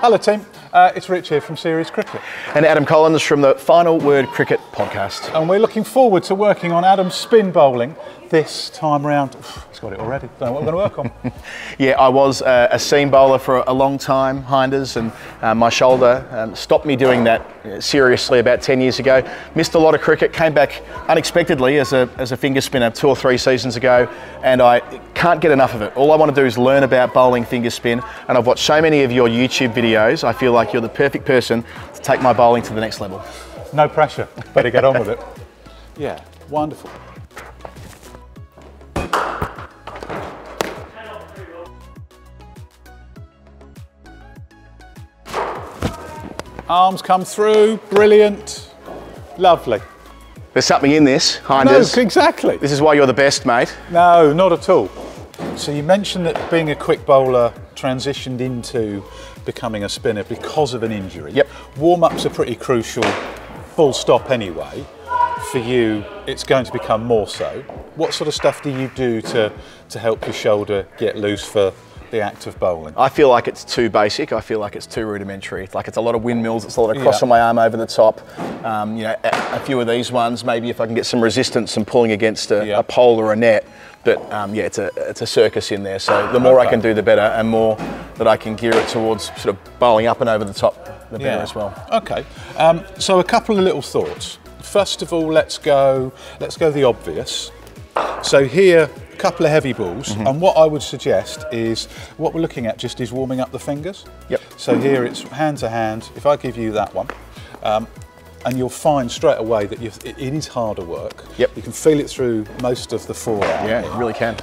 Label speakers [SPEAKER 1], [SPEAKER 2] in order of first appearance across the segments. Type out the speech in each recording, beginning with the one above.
[SPEAKER 1] Hello team, it's Rich here from Series Cricket.
[SPEAKER 2] And Adam Collins from the Final Word Cricket podcast.
[SPEAKER 1] And we're looking forward to working on Adam's spin bowling this time round. He's got it already, don't know what we're going to work on.
[SPEAKER 2] Yeah, I was a seam bowler for a long time, Hinders, and my shoulder stopped me doing that seriously about 10 years ago. Missed a lot of cricket, came back unexpectedly as a finger spinner 2 or 3 seasons ago, and I can't get enough of it. All I want to do is learn about bowling finger spin, and I've watched so many of your YouTube videos. I feel like you're the perfect person to take my bowling to the next level.
[SPEAKER 1] No pressure, better get on with it. Yeah, wonderful. Arms come through, brilliant, lovely.
[SPEAKER 2] There's something in this, Hinders.
[SPEAKER 1] No, exactly.
[SPEAKER 2] This is why you're the best, mate.
[SPEAKER 1] No, not at all. So you mentioned that being a quick bowler transitioned into becoming a spinner because of an injury.
[SPEAKER 2] Yep.
[SPEAKER 1] Warm-ups are pretty crucial, full stop anyway. For you, it's going to become more so. What sort of stuff do you do to help your shoulder get loose for the act of bowling?
[SPEAKER 2] I feel like it's too basic. I feel like it's too rudimentary. Like it's a lot of windmills. It's a lot of crossing my arm over the top. You know, a few of these ones. Maybe if I can get some resistance and pulling against a pole or a net. But yeah, it's a circus in there. So the more I can do, the better, and more that I can gear it towards sort of bowling up and over the top, the better as well.
[SPEAKER 1] Okay. So a couple of little thoughts. First of all, let's go the obvious. So here, a couple of heavy balls, and what I would suggest is, what we're looking at just is warming up the fingers.
[SPEAKER 2] Yep.
[SPEAKER 1] So here it's hand to hand. If I give you that one, and you'll find straight away that it is harder work.
[SPEAKER 2] Yep.
[SPEAKER 1] You can feel it through most of the forearm.
[SPEAKER 2] Yeah, you really can.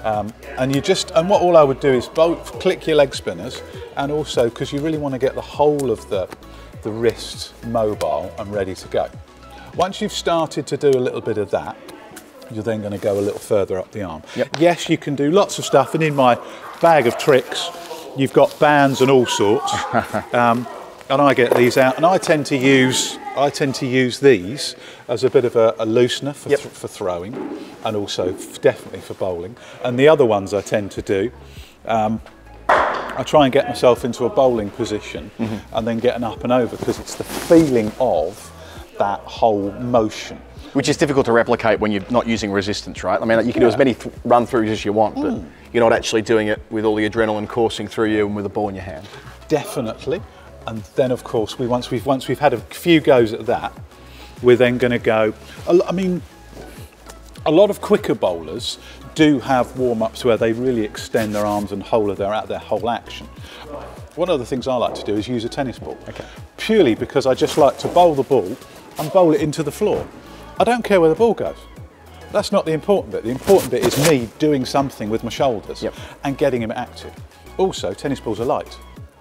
[SPEAKER 1] And what all I would do is both click your leg spinners, and also because you really want to get the whole of the wrist mobile and ready to go. Once you've started to do a little bit of that, you're then going to go a little further up the arm.
[SPEAKER 2] Yep.
[SPEAKER 1] Yes, you can do lots of stuff, and in my bag of tricks, you've got bands and all sorts. And I get these out, and I tend to use these as a bit of a loosener for throwing, and also definitely for bowling. And the other ones I tend to do, I try and get myself into a bowling position and then get an up and over, because it's the feeling of that whole motion.
[SPEAKER 2] Which is difficult to replicate when you're not using resistance, right? I mean, you can do as many run-throughs as you want, but you're not actually doing it with all the adrenaline coursing through you and with a ball in your hand.
[SPEAKER 1] Definitely. And then, of course, once we've had a few goes at that, we're then going to go. I mean, a lot of quicker bowlers do have warm-ups where they really extend their arms and hold their whole action. One of the things I like to do is use a tennis ball. Okay. Purely because I just like to bowl the ball and bowl it into the floor. I don't care where the ball goes. That's not the important bit. The important bit is me doing something with my shoulders and getting him active. Also, tennis balls are light,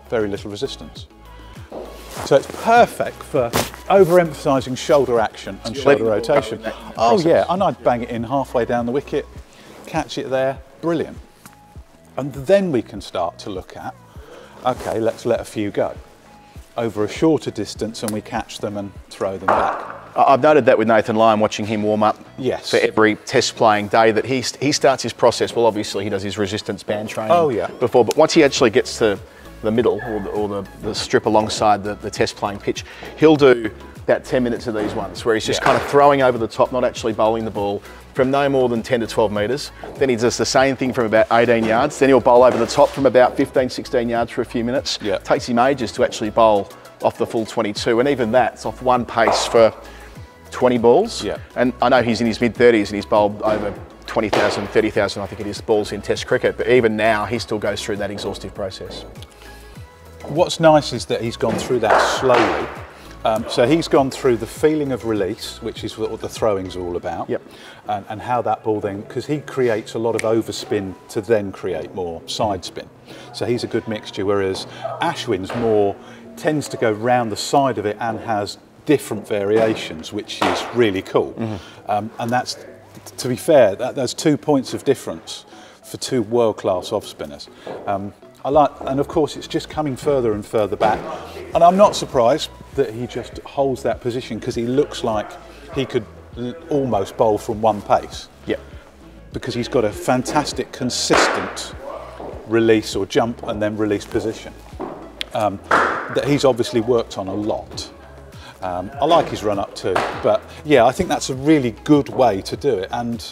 [SPEAKER 1] very little resistance. So it's perfect for overemphasising shoulder action and shoulder rotation. Oh yeah, and I'd bang it in halfway down the wicket, catch it there, brilliant. And then we can start to look at, okay, let's let a few go over a shorter distance, and we catch them and throw them back.
[SPEAKER 2] I've noted that with Nathan Lyon, watching him warm up for every test playing day, that he starts his process. Well, obviously he does his resistance band training before, but once he actually gets to the middle or the strip alongside the test playing pitch, he'll do about 10 minutes of these ones where he's just kind of throwing over the top, not actually bowling the ball, from no more than 10 to 12 metres. Then he does the same thing from about 18 yards. Then he'll bowl over the top from about 15, 16 yards for a few minutes. It takes him ages to actually bowl off the full 22, and even that's off one pace for 20 balls. And I know he's in his mid-30s and he's bowled over 20,000, 30,000, I think it is, balls in Test cricket, but even now he still goes through that exhaustive process.
[SPEAKER 1] What's nice is that he's gone through that slowly. So he's gone through the feeling of release, which is what the throwing's all about, and how that ball then, because he creates a lot of overspin to then create more side spin. So he's a good mixture, whereas Ashwin's tends to go round the side of it and has different variations, which is really cool. And that's, to be fair, there's 2 points of difference for two world-class off-spinners. And of course it's just coming further and further back, and I'm not surprised that he just holds that position, because he looks like he could almost bowl from one pace. Because he's got a fantastic consistent release or jump and then release position. that he's obviously worked on a lot. I like his run up too, but yeah, I think that's a really good way to do it, and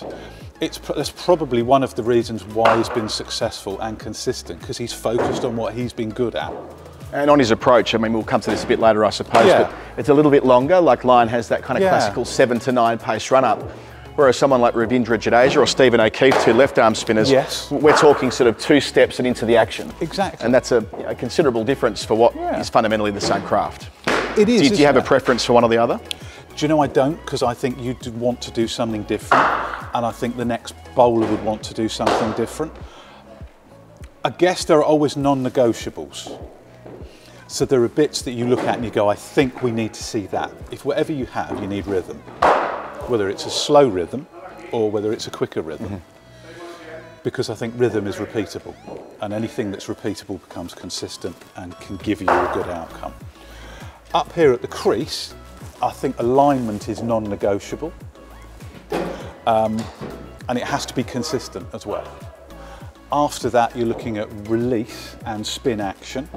[SPEAKER 1] that's probably one of the reasons why he's been successful and consistent, because he's focused on what he's been good at. And
[SPEAKER 2] on his approach, I mean, we'll come to this a bit later, I suppose, but it's a little bit longer. Like Lyon has that kind of classical 7 to 9 pace run up, whereas someone like Ravindra Jadeja or Stephen O'Keefe, 2 left arm spinners, we're talking sort of 2 steps and into the action.
[SPEAKER 1] Exactly.
[SPEAKER 2] And that's a considerable difference for what is fundamentally the same craft.
[SPEAKER 1] It is.
[SPEAKER 2] Do you have a preference for one or the other?
[SPEAKER 1] Do you know, I don't, because I think you want to do something different, and I think the next bowler would want to do something different. I guess there are always non-negotiables. So there are bits that you look at and you go, I think we need to see that. If whatever you have, you need rhythm. Whether it's a slow rhythm or whether it's a quicker rhythm. Because I think rhythm is repeatable, and anything that's repeatable becomes consistent and can give you a good outcome. Up here at the crease, I think alignment is non-negotiable, and it has to be consistent as well. After that, you're looking at release and spin action,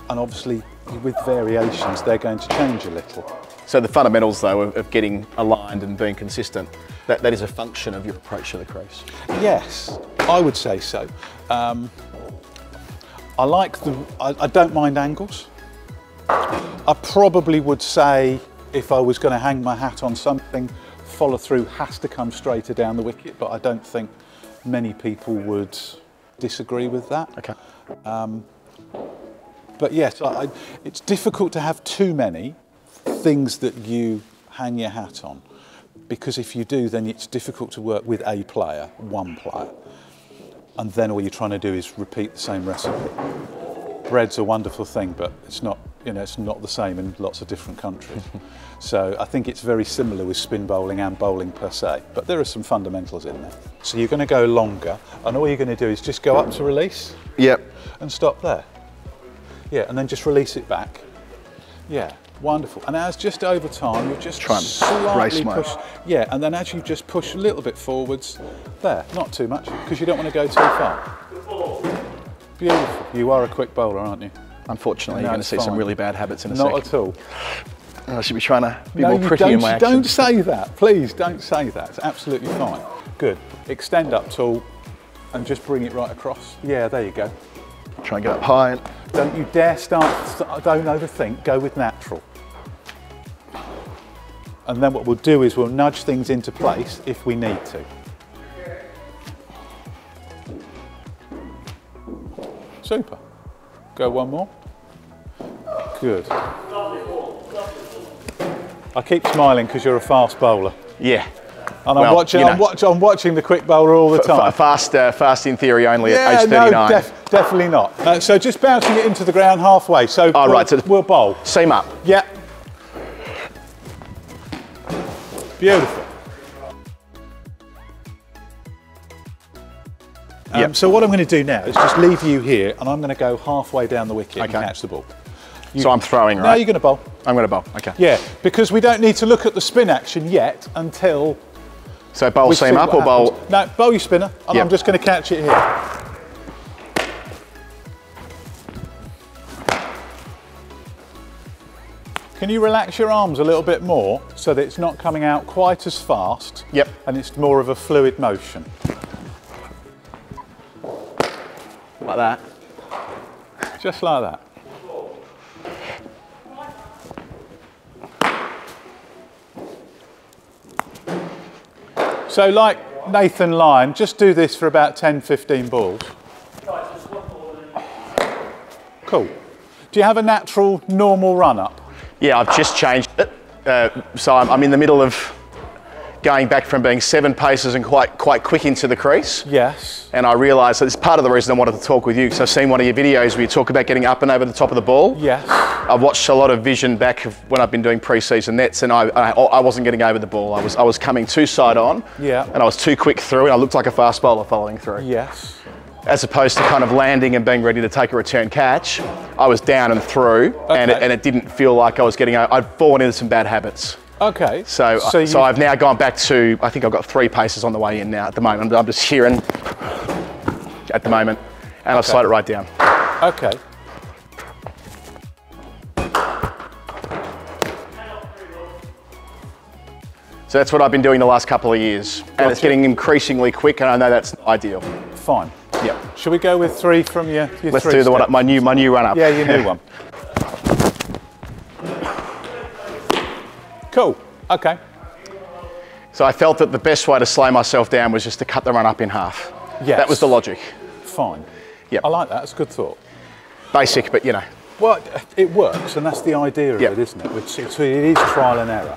[SPEAKER 1] and obviously with variations, they're going to change a little.
[SPEAKER 2] So the fundamentals, though, of getting aligned and being consistent, that is a function of your approach to the crease.
[SPEAKER 1] Yes, I would say so. I don't mind angles. I probably would say, if I was going to hang my hat on something, follow through has to come straighter down the wicket, but I don't think many people would disagree with that.
[SPEAKER 2] Okay.
[SPEAKER 1] But yes, it's difficult to have too many things that you hang your hat on, because if you do, then it's difficult to work with a player, one player, and then all you're trying to do is repeat the same recipe. Bread's a wonderful thing, but it's not, it's not the same in lots of different countries. So I think it's very similar with spin bowling and bowling per se, but there are some fundamentals in there. So you're going to go longer, and all you're going to do is just go up to release.
[SPEAKER 2] Yep.
[SPEAKER 1] And stop there. Yeah, and then just release it back. Yeah, wonderful. And as just over time, you just
[SPEAKER 2] try and
[SPEAKER 1] slightly push. Yeah, and then as you just push a little bit forwards, there, not too much, because you don't want to go too far. Beautiful. You are a quick bowler, aren't you?
[SPEAKER 2] Unfortunately, you're going to see some really bad habits in a
[SPEAKER 1] second.
[SPEAKER 2] Not
[SPEAKER 1] at all.
[SPEAKER 2] I should be trying to be more pretty in my action.
[SPEAKER 1] Don't say that. Please don't say that. It's absolutely fine. Good. Extend up tall and just bring it right across. Yeah, there you go.
[SPEAKER 2] Try and get up high.
[SPEAKER 1] Don't you dare don't overthink, go with natural. And then what we'll do is we'll nudge things into place if we need to. Super. Go one more. Good. I keep smiling because you're a fast bowler.
[SPEAKER 2] Yeah.
[SPEAKER 1] And I'm watching the quick bowler all the time.
[SPEAKER 2] Fast in theory only at age 39.
[SPEAKER 1] No, definitely not. So just bouncing it into the ground halfway. So we'll bowl.
[SPEAKER 2] Seam up.
[SPEAKER 1] Yeah. Beautiful. So what I'm going to do now is just leave you here, and I'm going to go halfway down the wicket and catch the ball.
[SPEAKER 2] So I'm throwing, right?
[SPEAKER 1] No, you're going to bowl.
[SPEAKER 2] I'm going to bowl, okay.
[SPEAKER 1] Yeah, because we don't need to look at the spin action yet until...
[SPEAKER 2] So bowl seam up or bowl?
[SPEAKER 1] No, bowl your spinner, and I'm just going to catch it here. Can you relax your arms a little bit more so that it's not coming out quite as fast?
[SPEAKER 2] Yep.
[SPEAKER 1] And it's more of a fluid motion.
[SPEAKER 2] Like that?
[SPEAKER 1] Just like that. So like Nathan Lyon, just do this for about 10-15 balls. Cool. Do you have a natural, normal run-up?
[SPEAKER 2] Yeah, I've just changed it. So I'm in the middle of going back from being 7 paces and quite quick into the crease.
[SPEAKER 1] Yes.
[SPEAKER 2] And I realised that it's part of the reason I wanted to talk with you, because I've seen one of your videos where you talk about getting up and over the top of the ball.
[SPEAKER 1] Yes.
[SPEAKER 2] I've watched a lot of vision back of when I've been doing pre-season nets, and I wasn't getting over the ball. I was coming too side on.
[SPEAKER 1] Yeah.
[SPEAKER 2] And I was too quick through, and I looked like a fast bowler following through.
[SPEAKER 1] Yes.
[SPEAKER 2] As opposed to kind of landing and being ready to take a return catch, I was down and through, and it didn't feel like I was getting over. I'd fallen into some bad habits.
[SPEAKER 1] Okay.
[SPEAKER 2] So I've now gone back to, I think I've got 3 paces on the way in now at the moment. I'm just hearing at the moment, and I've slowed it right down.
[SPEAKER 1] Okay.
[SPEAKER 2] So that's what I've been doing the last couple of years. And it's getting increasingly quick, and I know that's not ideal.
[SPEAKER 1] Fine.
[SPEAKER 2] Yep.
[SPEAKER 1] Shall we go with 3 from your
[SPEAKER 2] Let's do the one up, my new run up.
[SPEAKER 1] Yeah, your new one. Cool. Okay.
[SPEAKER 2] So I felt that the best way to slow myself down was just to cut the run up in half.
[SPEAKER 1] Yes.
[SPEAKER 2] That was the logic.
[SPEAKER 1] Fine.
[SPEAKER 2] Yep.
[SPEAKER 1] I like that. It's a good thought.
[SPEAKER 2] Basic, but you know.
[SPEAKER 1] Well, it works, and that's the idea of it, isn't it? It is trial and error.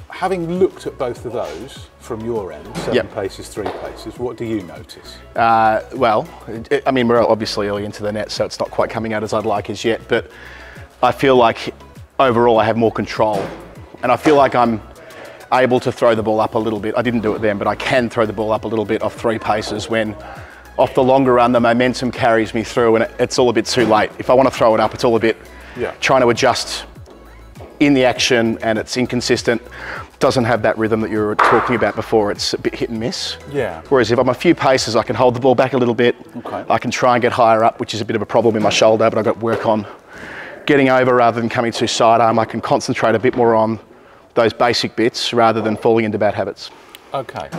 [SPEAKER 1] Having looked at both of those from your end, 7 paces, 3 paces, what do you notice?
[SPEAKER 2] Well, I mean, we're obviously early into the net, so it's not quite coming out as I'd like as yet, but I feel like overall I have more control, and I feel like I'm able to throw the ball up a little bit. I didn't do it then, but I can throw the ball up a little bit off 3 paces when off the longer run, the momentum carries me through, and it's all a bit too late. If I want to throw it up, it's all a bit trying to adjust in the action, and it's inconsistent. Doesn't have that rhythm that you were talking about before. It's a bit hit and miss.
[SPEAKER 1] Yeah.
[SPEAKER 2] Whereas if I'm a few paces, I can hold the ball back a little bit.
[SPEAKER 1] Okay.
[SPEAKER 2] I can try and get higher up, which is a bit of a problem in my shoulder, but I've got to work on getting over rather than coming too sidearm. I can concentrate a bit more on those basic bits rather than falling into bad habits.
[SPEAKER 1] Okay.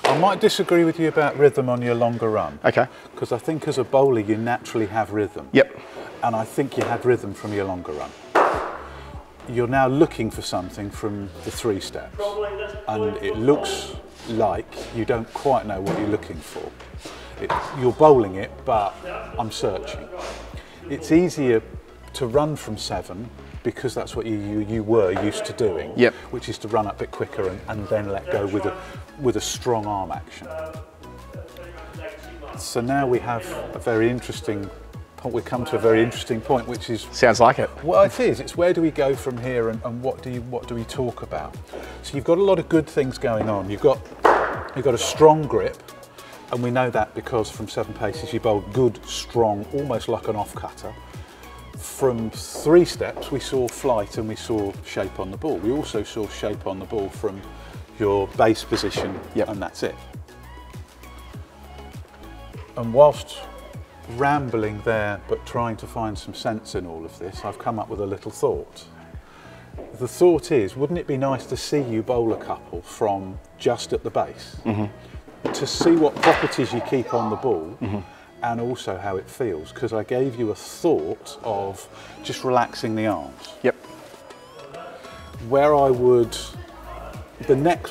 [SPEAKER 1] I might disagree with you about rhythm on your longer run.
[SPEAKER 2] Okay.
[SPEAKER 1] Because I think as a bowler, you naturally have rhythm.
[SPEAKER 2] Yep.
[SPEAKER 1] And I think you had rhythm from your longer run. You're now looking for something from the 3 steps. And it looks like you don't quite know what you're looking for. You're bowling it, but I'm searching. It's easier to run from 7 because that's what you were used to doing, which is to run up a bit quicker and then let go with a strong arm action. So now we have a very interesting point. We come to a very interesting point, which is
[SPEAKER 2] sounds like it.
[SPEAKER 1] Well, it is. It's where do we go from here, and what do we talk about? So you've got a lot of good things going on. You've got a strong grip, and we know that because from 7 paces you bowled good, strong, almost like an off cutter. From 3 steps, we saw flight and we saw shape on the ball. We also saw shape on the ball from your base position, and that's it. And whilst rambling there, but trying to find some sense in all of this, I've come up with a little thought. The thought is, wouldn't it be nice to see you bowl a couple from just at the base, to see what properties you keep on the ball, and also how it feels, because I gave you a thought of just relaxing the arms.
[SPEAKER 2] Yep.
[SPEAKER 1] Where I would,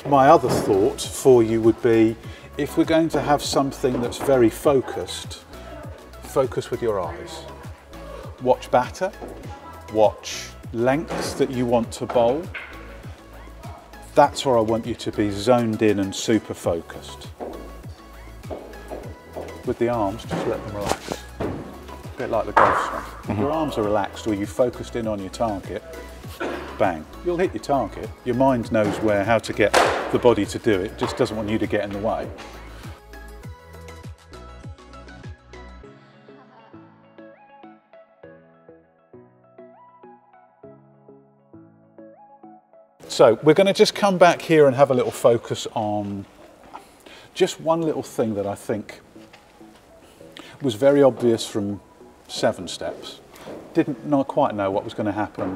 [SPEAKER 1] my other thought for you would be, if we're going to have something that's very focused, focus with your eyes. Watch batter, watch lengths that you want to bowl. That's where I want you to be zoned in and super focused. With the arms, just let them relax. A bit like the golf swing. Your arms are relaxed or you focused in on your target, bang. You'll hit your target. Your mind knows how to get the body to do it, just doesn't want you to get in the way. So we're going to just come back here and have a little focus on just one little thing that I think was very obvious from 7 steps. Didn't quite know what was going to happen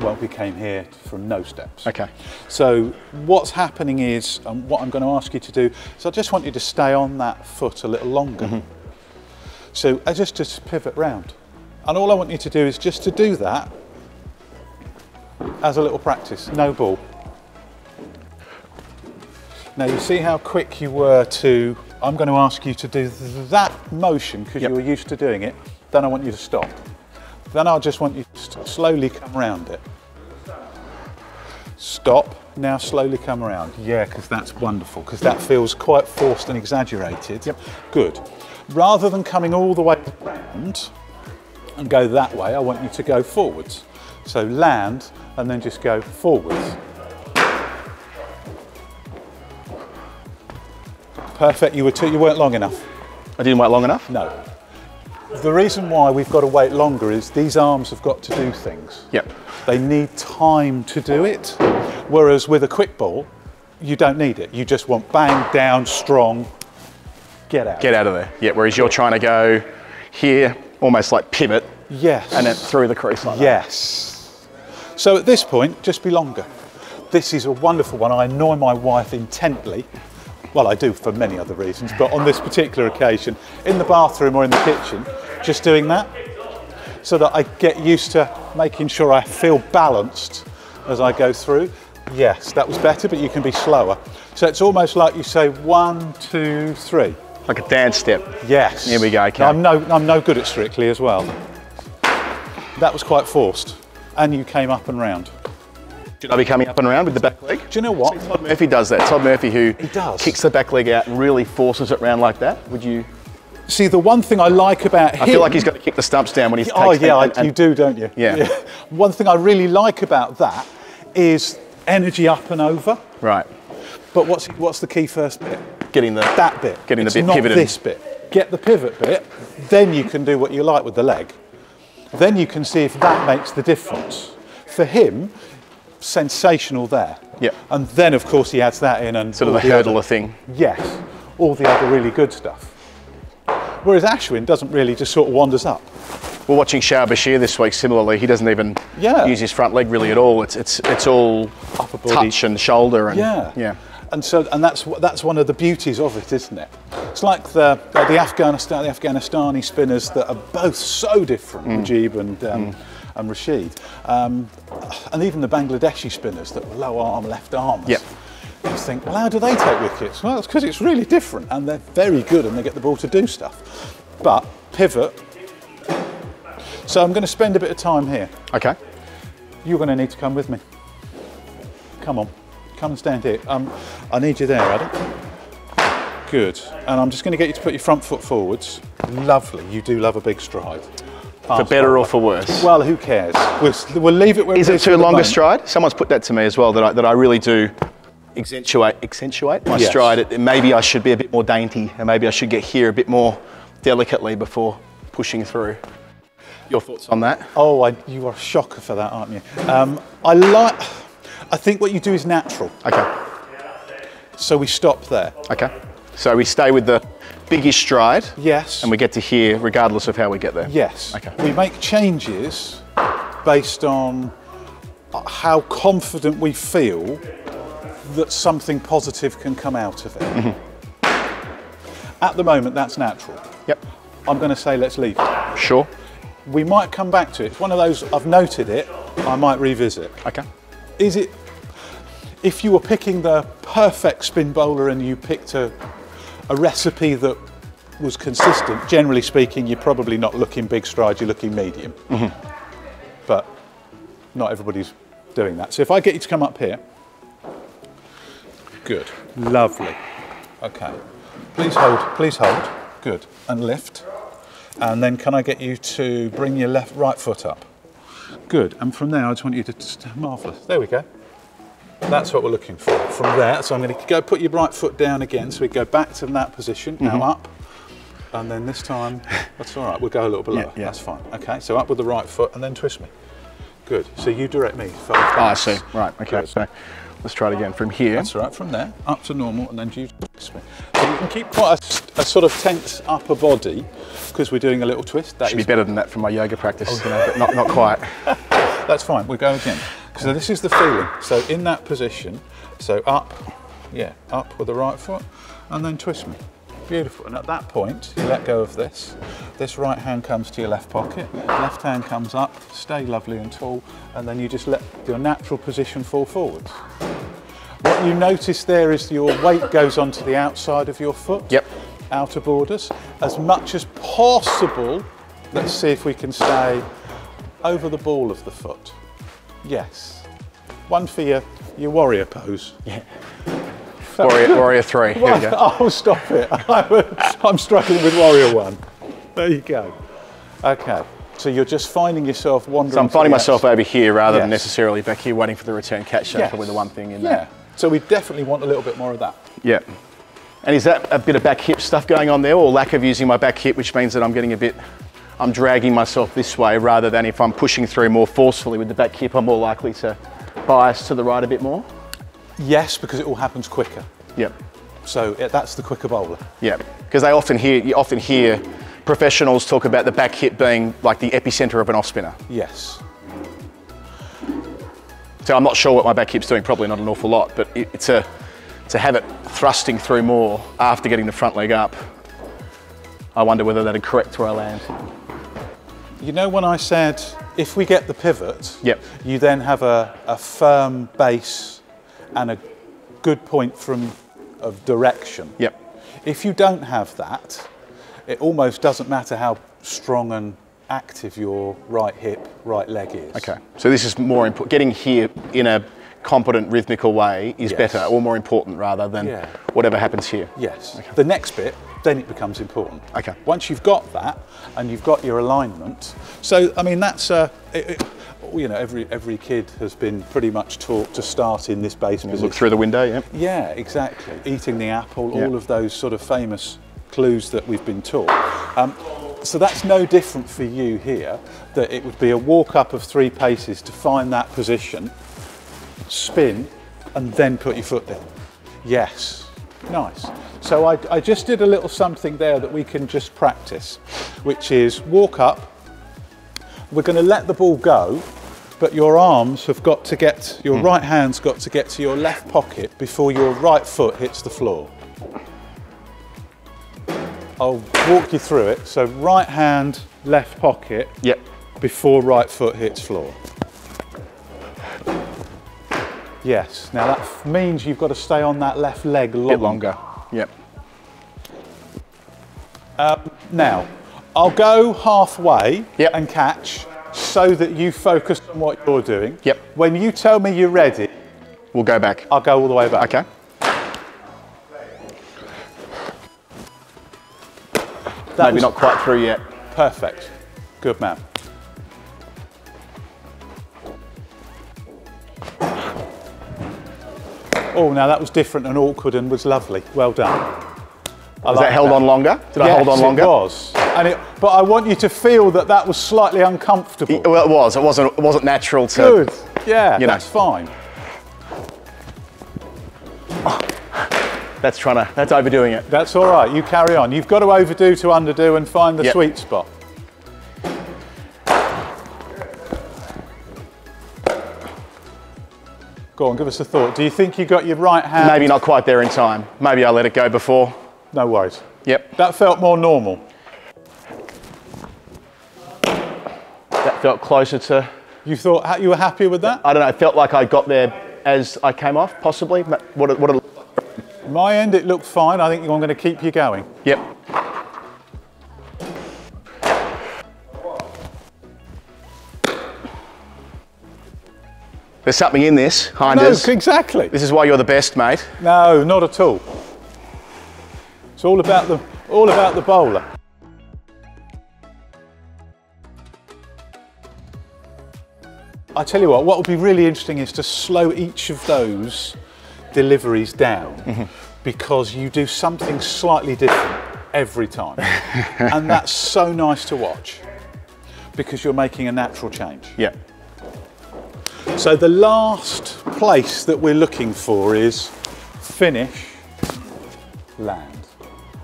[SPEAKER 1] when we came here from no steps.
[SPEAKER 2] Okay.
[SPEAKER 1] So what's happening is, what I'm going to ask you to do, is I just want you to stay on that foot a little longer. So I just pivot round. And all I want you to do is just to do that as a little practice, no ball. Now you see how quick you were to, I'm going to ask you to do that motion because you were used to doing it, then I want you to stop. Then I'll just want you to slowly come around it. Stop, now slowly come around. Yeah, because that's wonderful, because that feels quite forced and exaggerated. Good. Rather than coming all the way around and go that way, I want you to go forwards. So land and then just go forwards. Perfect, you weren't long enough.
[SPEAKER 2] I didn't wait long enough?
[SPEAKER 1] No. The reason why we've got to wait longer is these arms have got to do things. They need time to do it, whereas with a quick ball, you don't need it. You just want bang, down, strong, get out.
[SPEAKER 2] Get out of there. Yeah, whereas you're trying to go here, almost like pivot.
[SPEAKER 1] Yes.
[SPEAKER 2] And then through the crease like that.
[SPEAKER 1] Yes. So at this point, just be longer. This is a wonderful one. I annoy my wife intently. Well, I do for many other reasons, but on this particular occasion, in the bathroom or in the kitchen, just doing that so that I get used to making sure I feel balanced as I go through. Yes, that was better, but you can be slower. So it's almost like you say 1, 2, 3.
[SPEAKER 2] Like a dance step.
[SPEAKER 1] Yes.
[SPEAKER 2] Here we go. Okay.
[SPEAKER 1] I'm no good at Strictly as well. That was quite forced, and you came up and round.
[SPEAKER 2] Should I be coming up and around with the back leg?
[SPEAKER 1] Do you know what?
[SPEAKER 2] Todd Murphy does that. Todd Murphy, who
[SPEAKER 1] does.
[SPEAKER 2] kicks the back leg out and really forces it round like that. Would you?
[SPEAKER 1] See, the one thing I like about him...
[SPEAKER 2] I feel like he's got to kick the stumps down when he's...
[SPEAKER 1] Oh, yeah, you do, don't you?
[SPEAKER 2] Yeah.
[SPEAKER 1] One thing I really like about that is energy up and over.
[SPEAKER 2] Right.
[SPEAKER 1] But what's the key first bit?
[SPEAKER 2] Getting
[SPEAKER 1] that bit.
[SPEAKER 2] Getting
[SPEAKER 1] it's
[SPEAKER 2] the bit
[SPEAKER 1] not
[SPEAKER 2] pivoted.
[SPEAKER 1] This bit. Get the pivot bit, then you can do what you like with the leg. Then you can see if that makes the difference. For him, sensational there.
[SPEAKER 2] Yeah.
[SPEAKER 1] And then, of course, he adds that in and...
[SPEAKER 2] Sort of the hurdler thing.
[SPEAKER 1] Yes. All the other really good stuff. Whereas Ashwin doesn't really, just sort of wanders up.
[SPEAKER 2] We're watching Shah Bashir this week. Similarly, he doesn't even use his front leg really at all. It's all upper body, touch and shoulder. And, yeah.
[SPEAKER 1] And that's one of the beauties of it, isn't it? It's like the Afghanistani spinners that are both so different, Mujib and Rashid, and even the Bangladeshi spinners that were low arm, left arm.
[SPEAKER 2] Yep.
[SPEAKER 1] You think, well, how do they take wickets? Well, it's because it's really different, and they're very good, and they get the ball to do stuff. But pivot. So I'm going to spend a bit of time here.
[SPEAKER 2] Okay.
[SPEAKER 1] You're going to need to come with me. Come on. Come and stand here. I need you there, Adam. Good. And I'm just going to get you to put your front foot forwards. Lovely. You do love a big stride.
[SPEAKER 2] For better or for worse?
[SPEAKER 1] Well, who cares? We'll leave it where it is.
[SPEAKER 2] Is it too long a stride? Someone's put that to me as well, that I really do accentuate my stride. Maybe I should be a bit more dainty, and maybe I should get here a bit more delicately before pushing through. Your thoughts on that?
[SPEAKER 1] Oh, you are a shocker for that, aren't you? I think what you do is natural.
[SPEAKER 2] Okay.
[SPEAKER 1] So we stop there.
[SPEAKER 2] Okay. So we stay with the biggish stride.
[SPEAKER 1] Yes.
[SPEAKER 2] And we get to here regardless of how we get there.
[SPEAKER 1] Yes.
[SPEAKER 2] Okay.
[SPEAKER 1] We make changes based on how confident we feel that something positive can come out of it. Mm-hmm. At the moment, that's natural.
[SPEAKER 2] Yep.
[SPEAKER 1] I'm going to say let's leave it.
[SPEAKER 2] Sure.
[SPEAKER 1] We might come back to it. It's one of those, I've noted it, I might revisit.
[SPEAKER 2] Okay.
[SPEAKER 1] Is it, if you were picking the perfect spin bowler and you picked a recipe that was consistent, generally speaking, you're probably not looking big stride, you're looking medium. Mm-hmm. But not everybody's doing that. So if I get you to come up here. Good. Lovely. Okay. Please hold. Good. And lift. And then can I get you to bring your right foot up? Good. And from there, I just want you to, marvellous. There we go. That's what we're looking for. From there, so I'm going to go put your right foot down again. So we go back to that position, now up. And then this time, that's all right. We'll go a little bit lower. Yeah. That's fine. Okay, so up with the right foot and then twist me. Good. So you direct me.
[SPEAKER 2] I see. Right, okay. Good. So let's try it again from here.
[SPEAKER 1] That's right, from there, up to normal, and then you twist me. So you can keep quite a sort of tense upper body, because we're doing a little twist. That
[SPEAKER 2] should be better than that from my yoga practice, but not quite.
[SPEAKER 1] That's fine, we'll go again. So this is the feeling. So in that position, so up, up with the right foot, and then twist me. Beautiful. And at that point, you let go of this. This right hand comes to your left pocket, left hand comes up, stay lovely and tall, and then you just let your natural position fall forwards. What you notice there is your weight goes onto the outside of your foot, outer borders. As much as possible, let's see if we can stay over the ball of the foot. Yes. One for your warrior pose. Yeah.
[SPEAKER 2] Warrior 3. Here we go.
[SPEAKER 1] Oh, stop it. I'm struggling with Warrior 1. There you go. Okay. So you're just finding yourself wandering.
[SPEAKER 2] So I'm finding myself over here rather than necessarily back here waiting for the return catch. That's probably the one thing in there.
[SPEAKER 1] So we definitely want a little bit more of that.
[SPEAKER 2] Yeah. And is that a bit of back hip stuff going on there, or lack of using my back hip, which means that I'm dragging myself this way rather than if I'm pushing through more forcefully with the back hip, I'm more likely to bias to the right a bit more?
[SPEAKER 1] Yes, because it all happens quicker.
[SPEAKER 2] Yep.
[SPEAKER 1] So that's the quicker bowler.
[SPEAKER 2] Yeah, because you often hear professionals talk about the back hip being like the epicenter of an off spinner.
[SPEAKER 1] Yes.
[SPEAKER 2] So I'm not sure what my back hip's doing, probably not an awful lot, but to have it thrusting through more after getting the front leg up, I wonder whether that'd correct where I land.
[SPEAKER 1] You know when I said, if we get the pivot,
[SPEAKER 2] yep.
[SPEAKER 1] you then have a firm base and a good point of direction.
[SPEAKER 2] Yep.
[SPEAKER 1] If you don't have that, it almost doesn't matter how strong and active your right hip, right leg is.
[SPEAKER 2] Okay, so this is more important. Getting here in a competent, rhythmical way is better, or more important rather than whatever happens here.
[SPEAKER 1] Yes. Okay. The next bit, then it becomes important.
[SPEAKER 2] Okay.
[SPEAKER 1] Once you've got that and you've got your alignment, so I mean that's you know, every kid has been pretty much taught to start in this base position.
[SPEAKER 2] Look through the window, yeah.
[SPEAKER 1] Yeah, exactly. Eating the apple, all of those sort of famous clues that we've been taught. So that's no different for you here, that it would be a walk up of 3 paces to find that position, spin, and then put your foot down. Yes, nice. So I just did a little something there that we can just practice, which is walk up. We're going to let the ball go, but your arms have got to get, your right hand's got to get to your left pocket before your right foot hits the floor. I'll walk you through it. So right hand, left pocket, before right foot hits floor. Yes, now that means you've got to stay on that left leg longer.
[SPEAKER 2] Bit longer, yep.
[SPEAKER 1] Now, I'll go halfway and catch so that you focus on what you're doing.
[SPEAKER 2] Yep.
[SPEAKER 1] When you tell me you're ready,
[SPEAKER 2] we'll go back.
[SPEAKER 1] I'll go all the way back.
[SPEAKER 2] Okay. Maybe not quite through yet.
[SPEAKER 1] Perfect. Good man. Oh, now that was different and awkward and was lovely. Well done.
[SPEAKER 2] Was that held on longer? Did I hold on longer?
[SPEAKER 1] Yes, it was. But I want you to feel that that was slightly uncomfortable.
[SPEAKER 2] Well, it was. It wasn't natural to.
[SPEAKER 1] Good. Yeah, that's fine.
[SPEAKER 2] That's overdoing it.
[SPEAKER 1] That's all right. You carry on. You've got to overdo to underdo and find the sweet spot. Go on, give us a thought. Do you think you got your right hand?
[SPEAKER 2] Maybe not quite there in time. Maybe I let it go before.
[SPEAKER 1] No worries.
[SPEAKER 2] Yep.
[SPEAKER 1] That felt more normal.
[SPEAKER 2] That felt closer to...
[SPEAKER 1] You thought you were happy with that?
[SPEAKER 2] I don't know. It felt like I got there as I came off, possibly.
[SPEAKER 1] My end, it looked fine. I think I'm going to keep you going.
[SPEAKER 2] Yep. There's something in this, Hinders.
[SPEAKER 1] No, exactly.
[SPEAKER 2] This is why you're the best, mate.
[SPEAKER 1] No, not at all. It's all about the bowler. I tell you what would be really interesting is to slow each of those deliveries down because you do something slightly different every time. And that's so nice to watch because you're making a natural change.
[SPEAKER 2] Yeah.
[SPEAKER 1] So the last place that we're looking for is finish, land.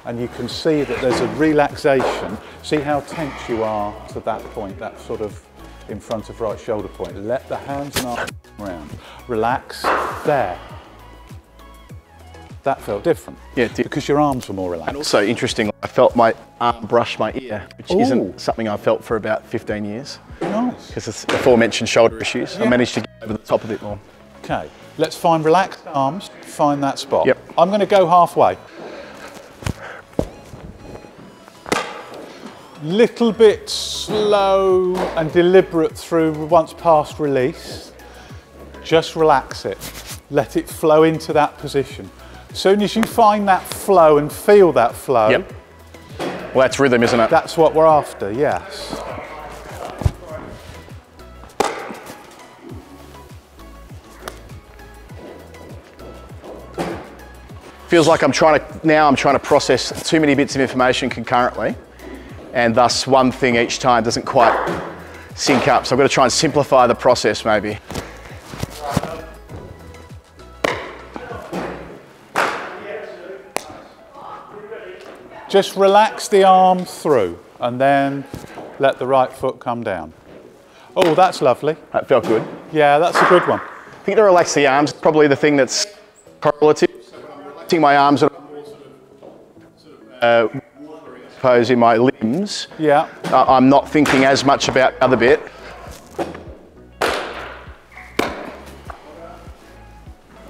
[SPEAKER 1] And you can see that there's a relaxation. See how tense you are to that point, that sort of in front of right shoulder point. Let the hands and arms around. Relax, there. That felt different. Yeah, because your arms were more relaxed.
[SPEAKER 2] And also, interesting, I felt my arm brush my ear, which isn't something I've felt for about 15 years.
[SPEAKER 1] Nice.
[SPEAKER 2] Because of the aforementioned shoulder issues. I managed to get over the top a bit more.
[SPEAKER 1] Okay, let's find relaxed arms, find that spot.
[SPEAKER 2] Yep.
[SPEAKER 1] I'm going to go halfway. Little bit slow and deliberate through once past release. Just relax it. Let it flow into that position. As soon as you find that flow and feel that flow.
[SPEAKER 2] Yep. Well, that's rhythm, isn't it?
[SPEAKER 1] That's what we're after, yes.
[SPEAKER 2] Feels like I'm trying to process too many bits of information concurrently, and thus one thing each time doesn't quite sync up. So I've got to try and simplify the process maybe.
[SPEAKER 1] Just relax the arm through and then let the right foot come down. Oh, that's lovely.
[SPEAKER 2] That felt good.
[SPEAKER 1] Yeah, that's a good one.
[SPEAKER 2] think to relax the arms is probably the thing that's correlative. Relaxing my arms and I suppose in my limbs.
[SPEAKER 1] Yeah.
[SPEAKER 2] I'm not thinking as much about the other bit.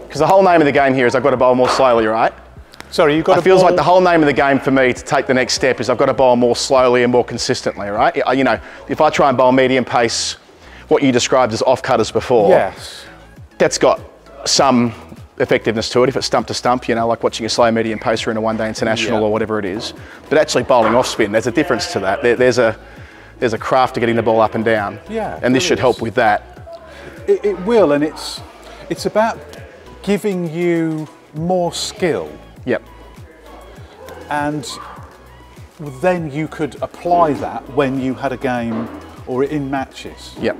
[SPEAKER 2] Because the whole name of the game here is I've got to bowl more slowly, right?
[SPEAKER 1] Sorry, you've got to.
[SPEAKER 2] It feels like the whole name of the game for me to take the next step is I've got to bowl more slowly and more consistently, right? You know, if I try and bowl medium pace, what you described as off-cutters before,
[SPEAKER 1] yes,
[SPEAKER 2] that's got some effectiveness to it if it's stump to stump, you know, like watching a slow medium pacer in a one-day international or whatever it is. But actually bowling off spin, there's a difference to that. There's a craft to getting the ball up and down.
[SPEAKER 1] Yeah,
[SPEAKER 2] and this should help with that.
[SPEAKER 1] It will, and it's about giving you more skill.
[SPEAKER 2] Yep.
[SPEAKER 1] And then you could apply that when you had a game or in matches.
[SPEAKER 2] Yep.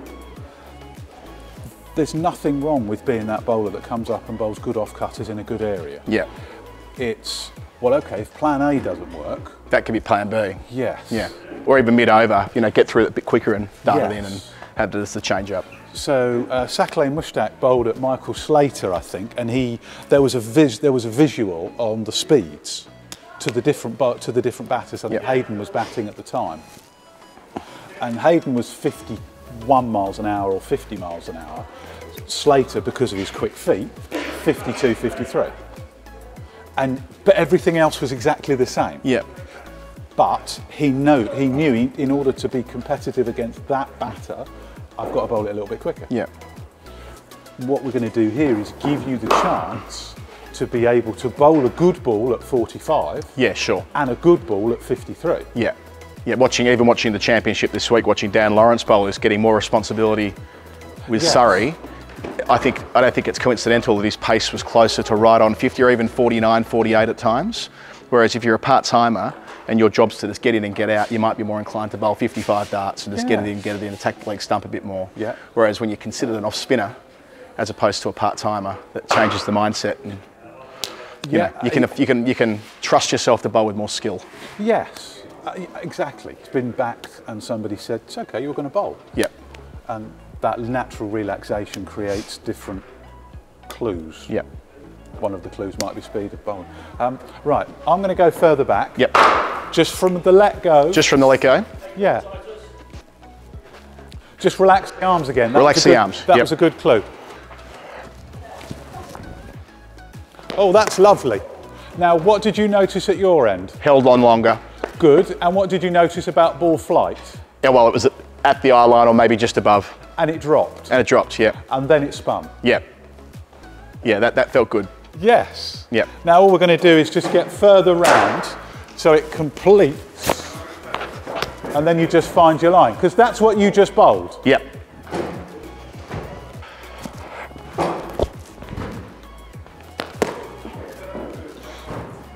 [SPEAKER 1] There's nothing wrong with being that bowler that comes up and bowls good off-cutters in a good area.
[SPEAKER 2] Yep.
[SPEAKER 1] It's, well, okay, if plan A doesn't work,
[SPEAKER 2] that could be plan B.
[SPEAKER 1] Yes.
[SPEAKER 2] Yeah. Or even mid-over, you know, get through it a bit quicker and dart it in and have the change up.
[SPEAKER 1] So Sakleh Mushtaq bowled at Michael Slater, I think, and there was a visual on the speeds to the different batters. I think Hayden was batting at the time, and Hayden was 51 miles an hour or 50 miles an hour. Slater, because of his quick feet, 52, 53, but everything else was exactly the same.
[SPEAKER 2] Yeah.
[SPEAKER 1] But he knew in order to be competitive against that batter, I've got to bowl it a little bit quicker.
[SPEAKER 2] Yeah.
[SPEAKER 1] What we're going to do here is give you the chance to be able to bowl a good ball at 45.
[SPEAKER 2] Yeah, sure.
[SPEAKER 1] And a good ball at 53.
[SPEAKER 2] Yeah. Yeah, even watching the championship this week, watching Dan Lawrence bowlers getting more responsibility with Surrey. I don't think it's coincidental that his pace was closer to right on 50 or even 49, 48 at times. Whereas if you're a part-timer and your job's to just get in and get out, you might be more inclined to bowl 55 darts and just get it in, attack the leg stump a bit more.
[SPEAKER 1] Yeah.
[SPEAKER 2] Whereas when you're considered an off-spinner, as opposed to a part-timer, that changes the mindset. And, you know, you can trust yourself to bowl with more skill.
[SPEAKER 1] Yes, exactly. It's been backed and somebody said, it's okay, you're going to bowl.
[SPEAKER 2] Yep.
[SPEAKER 1] And that natural relaxation creates different clues.
[SPEAKER 2] Yep.
[SPEAKER 1] One of the clues might be speed of bowling. Right, I'm going to go further back.
[SPEAKER 2] Yep.
[SPEAKER 1] Just from the let go.
[SPEAKER 2] Just from the let go?
[SPEAKER 1] Yeah. Just relax the arms again.
[SPEAKER 2] Relax the arms.
[SPEAKER 1] That was a good clue. Oh, that's lovely. Now, what did you notice at your end?
[SPEAKER 2] Held on longer.
[SPEAKER 1] Good. And what did you notice about ball flight?
[SPEAKER 2] Yeah, well, it was at the eye line or maybe just above.
[SPEAKER 1] And it dropped?
[SPEAKER 2] And it dropped, yeah.
[SPEAKER 1] And then it spun?
[SPEAKER 2] Yeah. Yeah, that felt good.
[SPEAKER 1] Yes.
[SPEAKER 2] Yep.
[SPEAKER 1] Now all we're going to do is just get further round so it completes, and then you just find your line, because that's what you just bowled.
[SPEAKER 2] Yep.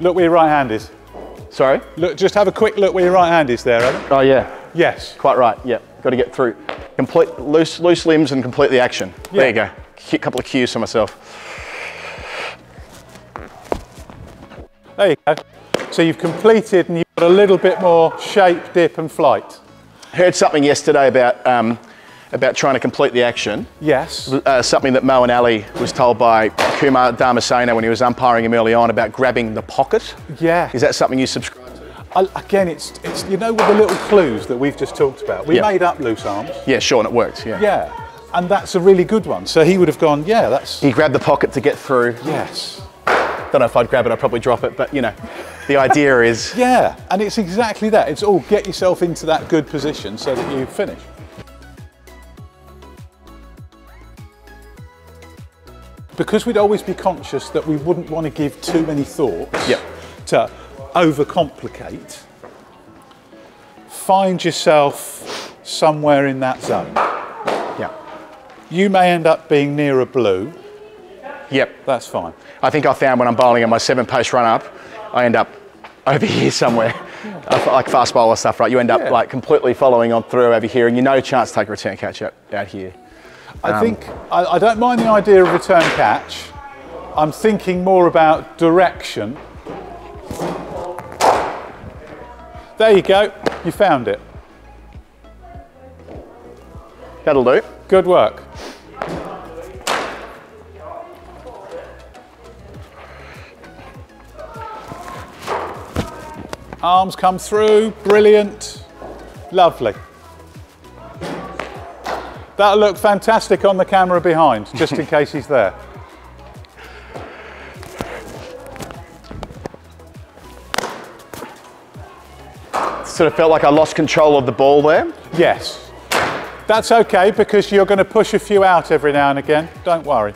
[SPEAKER 1] Look where your right hand is.
[SPEAKER 2] Sorry?
[SPEAKER 1] Look, just have a quick look where your right hand is there, Adam.
[SPEAKER 2] Oh yeah.
[SPEAKER 1] Yes.
[SPEAKER 2] Quite right, yeah. Got to get through. Complete loose limbs and complete the action. Yeah. There you go. A couple of cues for myself.
[SPEAKER 1] There you go. So you've completed and you've got a little bit more shape, dip and flight.
[SPEAKER 2] Heard something yesterday about trying to complete the action.
[SPEAKER 1] Yes.
[SPEAKER 2] Something that Mo and Ali was told by Kumar Dharmasena when he was umpiring him early on about grabbing the pocket.
[SPEAKER 1] Yeah.
[SPEAKER 2] Is that something you subscribe to?
[SPEAKER 1] Again, it's you know, with the little clues that we've just talked about. We made up loose arms.
[SPEAKER 2] Yeah, sure, and it worked, yeah.
[SPEAKER 1] Yeah, and that's a really good one. So he would have gone, yeah, that's...
[SPEAKER 2] He grabbed the pocket to get through.
[SPEAKER 1] Yes.
[SPEAKER 2] Don't know if I'd grab it, I'd probably drop it, but you know, the idea is...
[SPEAKER 1] Yeah, and it's exactly that. It's all get yourself into that good position so that you finish. Because we'd always be conscious that we wouldn't want to give too many thoughts to overcomplicate, find yourself somewhere in that zone.
[SPEAKER 2] Yeah.
[SPEAKER 1] You may end up being near a blue.
[SPEAKER 2] Yep.
[SPEAKER 1] That's fine.
[SPEAKER 2] I think I found when I'm bowling on my 7-pace run-up, I end up over here somewhere. Like fast bowler stuff, right? You end up like completely following on through over here and you no chance to take a return catch out here.
[SPEAKER 1] I think, I don't mind the idea of return catch. I'm thinking more about direction. There you go, you found it.
[SPEAKER 2] That'll do.
[SPEAKER 1] Good work. Arms come through, brilliant, lovely. That'll look fantastic on the camera behind, just in case he's there.
[SPEAKER 2] Sort of felt like I lost control of the ball there.
[SPEAKER 1] Yes. That's okay, because you're going to push a few out every now and again. Don't worry.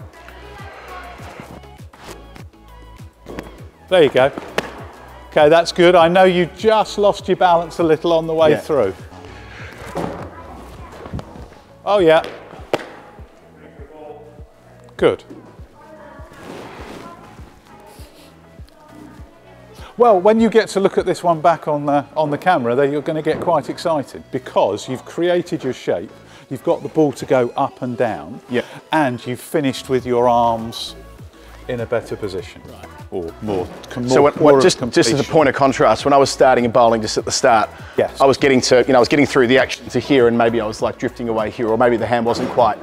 [SPEAKER 1] There you go. Okay, that's good. I know you just lost your balance a little on the way through. Oh yeah. Good. Well, when you get to look at this one back on the camera, then you're going to get quite excited, because you've created your shape, you've got the ball to go up and down, and you've finished with your arms in a better position. Right. Or more
[SPEAKER 2] just as a point of contrast, when I was starting and bowling just at the start, I was getting to, I was getting through the action to here, and maybe I was like drifting away here, or maybe the hand wasn't quite.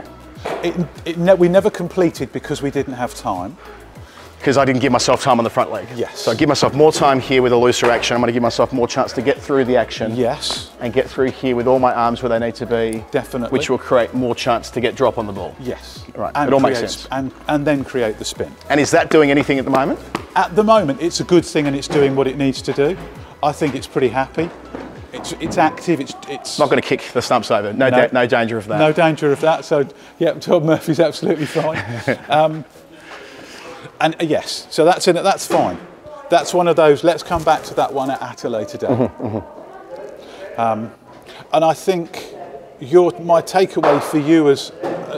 [SPEAKER 1] We never completed because we didn't have time.
[SPEAKER 2] Because I didn't give myself time on the front leg.
[SPEAKER 1] Yes.
[SPEAKER 2] So I give myself more time here with a looser action. I'm going to give myself more chance to get through the action.
[SPEAKER 1] Yes.
[SPEAKER 2] And get through here with all my arms where they need to be.
[SPEAKER 1] Definitely.
[SPEAKER 2] Which will create more chance to get drop on the ball.
[SPEAKER 1] Yes.
[SPEAKER 2] Right. It all makes sense.
[SPEAKER 1] And then create the spin.
[SPEAKER 2] And is that doing anything at the moment?
[SPEAKER 1] At the moment, it's a good thing, and it's doing what it needs to do. I think it's pretty happy. It's active. It's
[SPEAKER 2] not going to kick the stumps over. No danger of that.
[SPEAKER 1] No danger of that. So yeah, Todd Murphy's absolutely fine. And yes, so that's in it. That's fine. That's one of those. Let's come back to that one at a later date. And I think my takeaway for you, as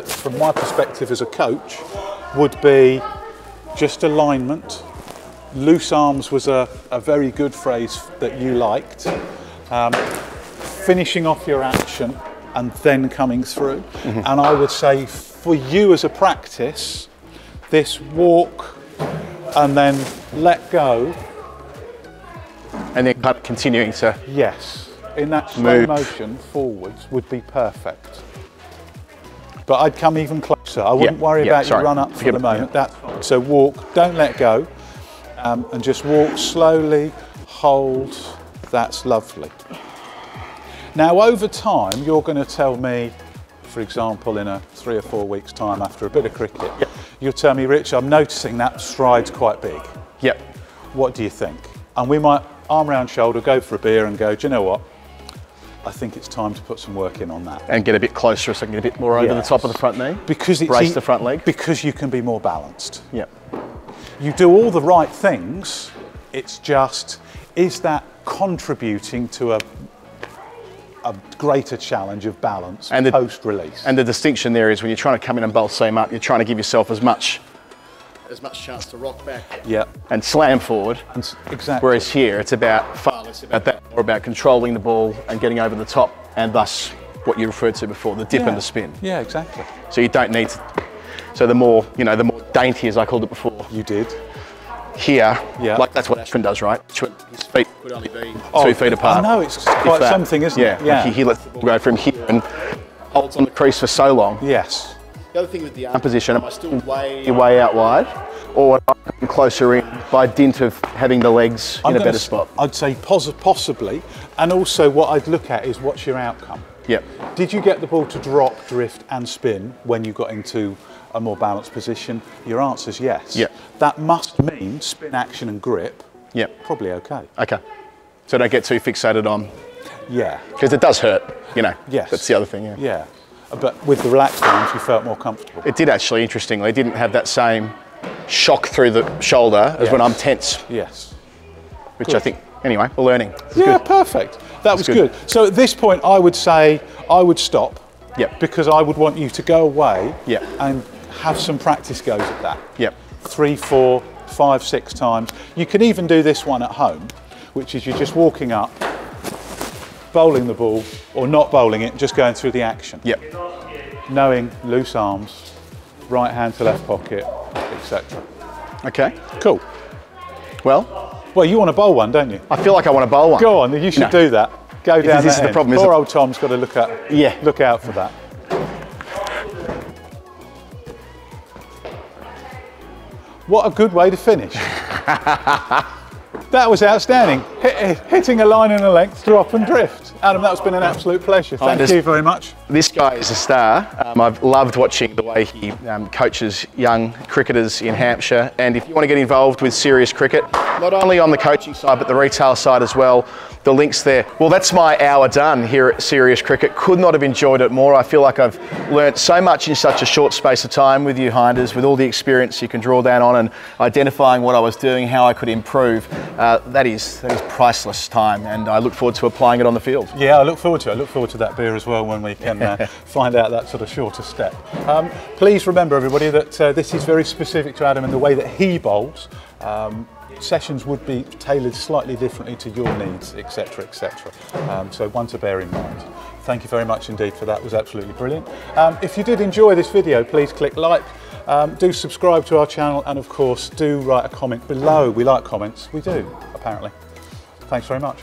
[SPEAKER 1] from my perspective as a coach, would be just alignment. Loose arms was a very good phrase that you liked. Finishing off your action and then coming through. And I would say for you as a practice, this walk and then let go.
[SPEAKER 2] And then kind of continuing to
[SPEAKER 1] in that slow motion forwards would be perfect. But I'd come even closer. I wouldn't worry about your run up for the moment. So walk, don't let go, and just walk slowly, hold. That's lovely. Now over time, you're going to tell me, for example, in 3 or 4 weeks' time after a bit of cricket, you'll tell me, Rich, I'm noticing that stride's quite big.
[SPEAKER 2] Yep.
[SPEAKER 1] What do you think? And we might, arm round shoulder, go for a beer and go, do you know what? I think it's time to put some work in on that.
[SPEAKER 2] And get a bit closer, so I can get a bit more over the top of the front knee.
[SPEAKER 1] Because it's
[SPEAKER 2] brace the front leg.
[SPEAKER 1] Because you can be more balanced.
[SPEAKER 2] Yep.
[SPEAKER 1] You do all the right things, it's just, is that contributing to a greater challenge of balance post-release?
[SPEAKER 2] And the distinction there is when you're trying to come in and bowl seam up, you're trying to give yourself as much chance to rock back and slam forward.
[SPEAKER 1] Exactly.
[SPEAKER 2] Whereas here, it's about far less about that, more about controlling the ball and getting over the top, and thus what you referred to before, the dip and the spin.
[SPEAKER 1] Yeah, exactly.
[SPEAKER 2] So you don't need to. So the more dainty, as I called it before.
[SPEAKER 1] You did.
[SPEAKER 2] Here, like that's what Ashwin does, right? His feet would only be 2 feet apart.
[SPEAKER 1] I know, it's quite something, isn't it?
[SPEAKER 2] Yeah. He lets the ball go from here and holds on the crease for so long.
[SPEAKER 1] Yes.
[SPEAKER 2] The other thing with the arm position, am I still way out wide, or am I coming closer in by dint of having the legs in a better spot?
[SPEAKER 1] I'd say possibly, and also what I'd look at is what's your outcome.
[SPEAKER 2] Yep.
[SPEAKER 1] Did you get the ball to drop, drift and spin when you got into a more balanced position? Your answer's yes.
[SPEAKER 2] Yep.
[SPEAKER 1] That must mean spin, action and grip.
[SPEAKER 2] Yep.
[SPEAKER 1] Probably okay.
[SPEAKER 2] Okay. So don't get too fixated on.
[SPEAKER 1] Yeah.
[SPEAKER 2] Because it does hurt,
[SPEAKER 1] Yes.
[SPEAKER 2] That's the other thing,
[SPEAKER 1] Yeah. But with the relaxed arms, you felt more comfortable.
[SPEAKER 2] It did actually, interestingly. It didn't have that same shock through the shoulder as when I'm tense.
[SPEAKER 1] Yes.
[SPEAKER 2] Which I think, anyway, we're learning.
[SPEAKER 1] Good. Perfect. That was good. So at this point, I would say I would stop.
[SPEAKER 2] Yep.
[SPEAKER 1] Because I would want you to go away
[SPEAKER 2] yep.
[SPEAKER 1] and have some practice goes at that.
[SPEAKER 2] Yep.
[SPEAKER 1] 3, 4, 5, 6 times. You can even do this one at home, which is you're just walking up, bowling the ball, or not bowling it, just going through the action.
[SPEAKER 2] Yep.
[SPEAKER 1] Knowing loose arms, right hand to left pocket, etc.
[SPEAKER 2] Okay.
[SPEAKER 1] Cool.
[SPEAKER 2] Well,
[SPEAKER 1] you want to bowl one, don't you?
[SPEAKER 2] I feel like I want to bowl one.
[SPEAKER 1] Go on, you should do that. Go down
[SPEAKER 2] this is the problem,
[SPEAKER 1] Poor old Tom's got to look out for that. What a good way to finish. That was outstanding. Hitting a line and a length, drop and drift. Adam, that's been an absolute pleasure. Thank you very much.
[SPEAKER 2] This guy is a star. I've loved watching the way he coaches young cricketers in Hampshire. And if you want to get involved with serious cricket, not only on the coaching side, but the retail side as well, the link's there. Well, that's my hour done here at Serious Cricket. Could not have enjoyed it more. I feel like I've learnt so much in such a short space of time with you, Hinders, with all the experience you can draw down on and identifying what I was doing, how I could improve. That is priceless time, and I look forward to applying it on the field.
[SPEAKER 1] Yeah, I look forward to it. I look forward to that beer as well when we can find out that sort of shorter step. Please remember, everybody, that this is very specific to Adam in the way that he bowls. Sessions would be tailored slightly differently to your needs, etc, etc. So one to bear in mind. Thank you very much indeed for that. It was absolutely brilliant. If you did enjoy this video, please click like, do subscribe to our channel, and of course do write a comment below. We like comments, we do, apparently. Thanks very much.